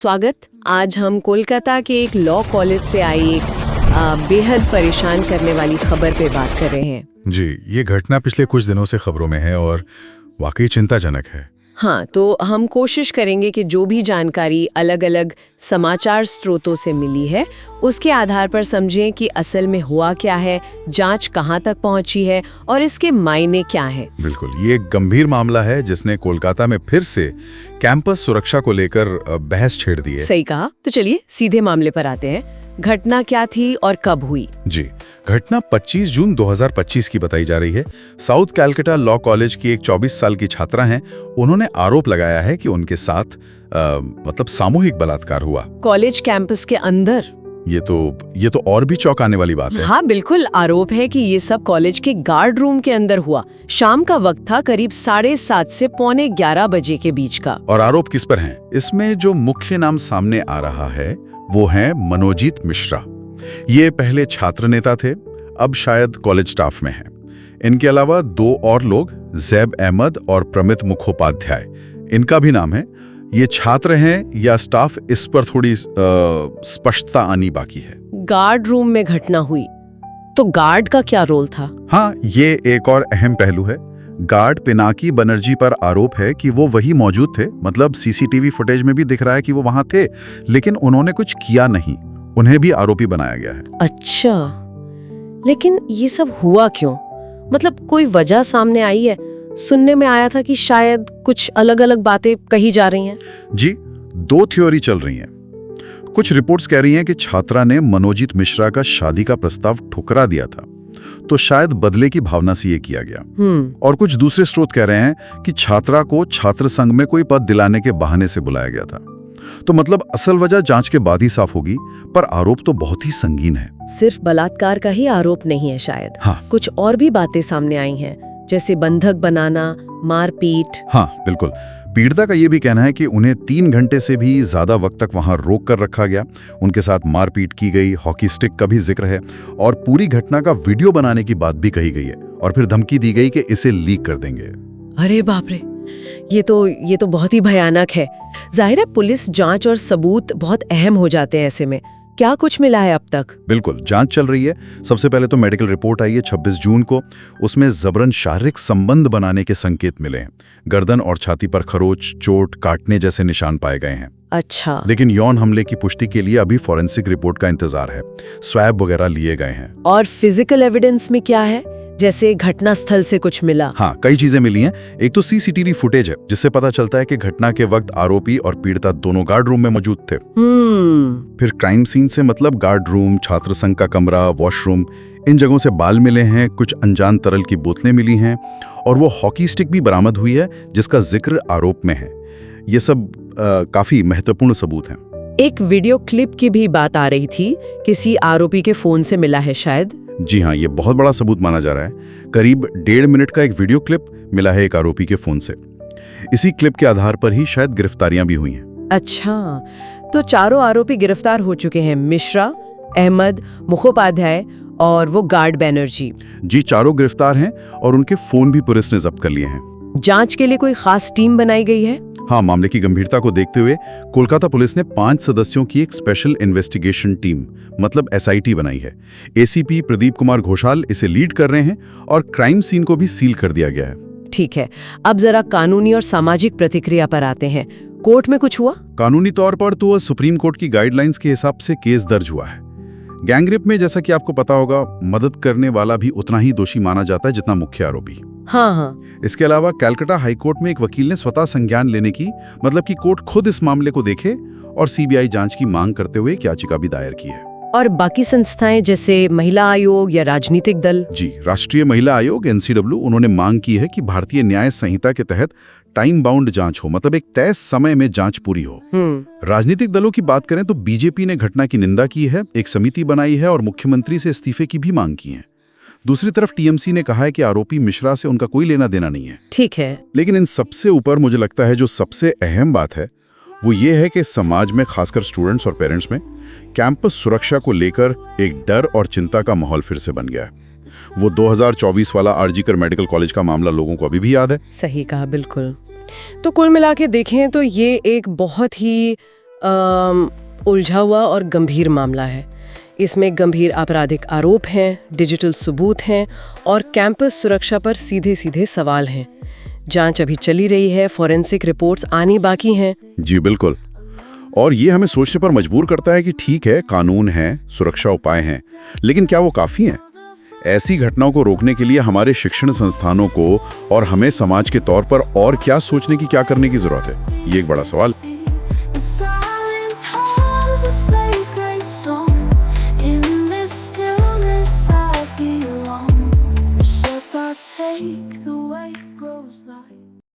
स्वागत। आज हम कोलकाता के एक लॉ कॉलेज से आई एक बेहद परेशान करने वाली खबर पे बात कर रहे हैं। जी, ये घटना पिछले कुछ दिनों से खबरों में है और वाकई चिंताजनक है। हाँ, तो हम कोशिश करेंगे कि जो भी जानकारी अलग अलग समाचार स्रोतों से मिली है उसके आधार पर समझें कि असल में हुआ क्या है, जांच कहाँ तक पहुँची है और इसके मायने क्या हैं। बिल्कुल, ये एक गंभीर मामला है जिसने कोलकाता में फिर से कैंपस सुरक्षा को लेकर बहस छेड़ दी है। सही कहा। तो चलिए सीधे मामले पर आते हैं। घटना क्या थी और कब हुई? जी, घटना 25 जून 2025 की बताई जा रही है। साउथ कैलकाटा लॉ कॉलेज की एक 24 साल की छात्रा हैं। उन्होंने आरोप लगाया है कि उनके साथ सामूहिक बलात्कार हुआ कॉलेज कैंपस के अंदर। ये तो और भी चौंकाने वाली बात है। हाँ बिल्कुल, आरोप है कि ये सब कॉलेज के गार्ड रूम के अंदर हुआ। शाम का वक्त था, करीब 7:30 से 11:15 बजे के बीच का। और आरोप किस पर हैं? इसमें जो मुख्य नाम सामने आ रहा है वो है मनोजीत मिश्रा। ये पहले छात्र नेता थे, अब शायद कॉलेज स्टाफ में हैं। इनके अलावा दो और लोग, जैब अहमद और प्रमित मुखोपाध्याय, इनका भी नाम है। ये छात्र हैं या स्टाफ, इस पर थोड़ी स्पष्टता आनी बाकी है। गार्ड रूम में घटना हुई तो गार्ड का क्या रोल था? हाँ, ये एक और अहम पहलू है। गार्ड पिनाकी बनर्जी पर आरोप है कि वो वही मौजूद थे, मतलब सीसीटीवी फुटेज में भी दिख रहा है कि वो वहां थे, लेकिन उन्होंने कुछ किया नहीं। उन्हें भी आरोपी बनाया गया है। अच्छा, लेकिन ये सब हुआ क्यों? मतलब कोई वजह सामने आई है? सुनने में आया था कि शायद कुछ अलग अलग बातें कही जा रही हैं। जी, दो थ्योरी चल रही हैं। कुछ रिपोर्ट्स कह रही हैं कि छात्रा ने मनोजीत मिश्रा का शादी का प्रस्ताव ठुकरा दिया था, तो शायद बदले की भावना से ये किया गया। और कुछ दूसरे स्रोत कह रहे हैं कि छात्रा को छात्र संघ में कोई पद दिलाने के बहाने से बुलाया गया था। तो मतलब असल वजह जांच के बाद ही साफ होगी, पर आरोप तो बहुत ही संगीन है। सिर्फ बलात्कार का ही आरोप नहीं है शायद। हाँ, कुछ और भी बातें सामने आई हैं, जैसे बंधक बनाना, मारपीट। हाँ बिल्कुल। पीड़िता का ये भी कहना है कि उन्हें 3 घंटे से भी ज्यादा वक्त तक वहां रोक कर रखा गया, उनके साथ मारपीट की गई, हॉकी स्टिक का भी जिक्र है, और पूरी घटना का वीडियो बनाने की बात भी कही गई है, और फिर धमकी दी गई कि इसे लीक कर देंगे। अरे बाप रे, ये तो बहुत ही भयानक है। जाहिर है पुलिस जांच और सबूत बहुत अहम हो जाते हैं ऐसे में। क्या कुछ मिला है अब तक? बिल्कुल, जांच चल रही है। सबसे पहले तो मेडिकल रिपोर्ट आई है 26 जून को। उसमें जबरन शारीरिक संबंध बनाने के संकेत मिले हैं। गर्दन और छाती पर खरोच, चोट, काटने जैसे निशान पाए गए हैं। अच्छा, लेकिन यौन हमले की पुष्टि के लिए अभी फॉरेंसिक रिपोर्ट का इंतजार है। स्वैब वगैरह लिए गए हैं। और फिजिकल एविडेंस में क्या है? जैसे घटना स्थल से कुछ मिला? हाँ, कई चीजें मिली हैं। एक तो सीसीटीवी फुटेज है, जिससे पता चलता है कि घटना के वक्त आरोपी और पीड़िता दोनों गार्ड रूम में मौजूद थे। फिर क्राइम सीन से मतलब गार्ड रूम, छात्र संघ का कमरा, वॉशरूम, इन जगहों से बाल मिले हैं, कुछ अनजान तरल की बोतलें मिली हैं, और वो हॉकी स्टिक भी बरामद हुई है जिसका जिक्र आरोप में है। ये सब काफी महत्वपूर्ण सबूत हैं। एक वीडियो क्लिप की भी बात आ रही थी, किसी आरोपी के फोन से मिला है शायद। जी हाँ, ये बहुत बड़ा सबूत माना जा रहा है। करीब 1.5 मिनट का एक वीडियो क्लिप मिला है एक आरोपी के फोन से। इसी क्लिप के आधार पर ही शायद गिरफ्तारियां भी हुई हैं। अच्छा, तो चारों आरोपी गिरफ्तार हो चुके हैं, मिश्रा, अहमद, मुखोपाध्याय और वो गार्ड बनर्जी। जी, चारों गिरफ्तार हैं और उनके फोन भी पुलिस ने जब्त कर लिए हैं। जांच के लिए कोई खास टीम बनाई गई है? हाँ, मामले की गंभीरता को देखते हुए कोलकाता पुलिस ने 5 सदस्यों की एक स्पेशल इन्वेस्टिगेशन टीम, मतलब SIT बनाई है। ACP प्रदीप कुमार घोषाल इसे लीड कर रहे हैं और क्राइम सीन को भी सील कर दिया गया है। ठीक है, अब जरा कानूनी और सामाजिक प्रतिक्रिया पर आते हैं। कोर्ट में कुछ हुआ? कानूनी तौर पर तो सुप्रीम कोर्ट की गाइडलाइंस के हिसाब से केस दर्ज हुआ है। गैंगरेप में, जैसा कि आपको पता होगा, मदद करने वाला भी उतना ही दोषी माना जाता है जितना मुख्य आरोपी। हाँ। इसके अलावा कलकत्ता हाईकोर्ट में एक वकील ने स्वतः संज्ञान लेने की, मतलब कि कोर्ट खुद इस मामले को देखे और CBI जांच की मांग करते हुए एक याचिका भी दायर की है। और बाकी संस्थाएं जैसे महिला आयोग या राजनीतिक दल? जी, राष्ट्रीय महिला आयोग NCW, उन्होंने मांग की है कि भारतीय न्याय संहिता के तहत टाइम बाउंड जांच हो, मतलब एक तय समय में जांच पूरी हो। राजनीतिक दलों की बात करें तो BJP ने घटना की निंदा की है, एक समिति बनाई है और मुख्यमंत्री से इस्तीफे की भी मांग की है। दूसरी तरफ TMC ने कहा है कि आरोपी मिश्रा से उनका कोई लेना देना नहीं है। ठीक है, लेकिन इन सबसे ऊपर मुझे लगता है जो सबसे अहम बात है वो ये है कि समाज में, खासकर स्टूडेंट्स और पेरेंट्स में, कैंपस सुरक्षा को लेकर एक डर और चिंता का माहौल फिर से बन गया है। वो 2024 वाला आरजीकर मेडिकल कॉलेज का मामला लोगों को अभी भी याद है। सही कहा, बिल्कुल। तो कुल मिला के देखें तो ये एक बहुत ही उलझा हुआ और गंभीर मामला है। इसमें गंभीर आपराधिक आरोप हैं, डिजिटल सबूत हैं और कैंपस सुरक्षा पर सीधे सीधे सवाल हैं। जांच अभी चली रही है, फॉरेंसिक रिपोर्ट्स आनी बाकी हैं। जी बिल्कुल। और ये हमें सोचने पर मजबूर करता है कि ठीक है, कानून है, सुरक्षा उपाय हैं, लेकिन क्या वो काफी हैं? ऐसी घटनाओं को रोकने के लिए हमारे शिक्षण संस्थानों को और हमें समाज के तौर पर और क्या सोचने की, क्या करने की जरूरत है? ये एक बड़ा सवाल।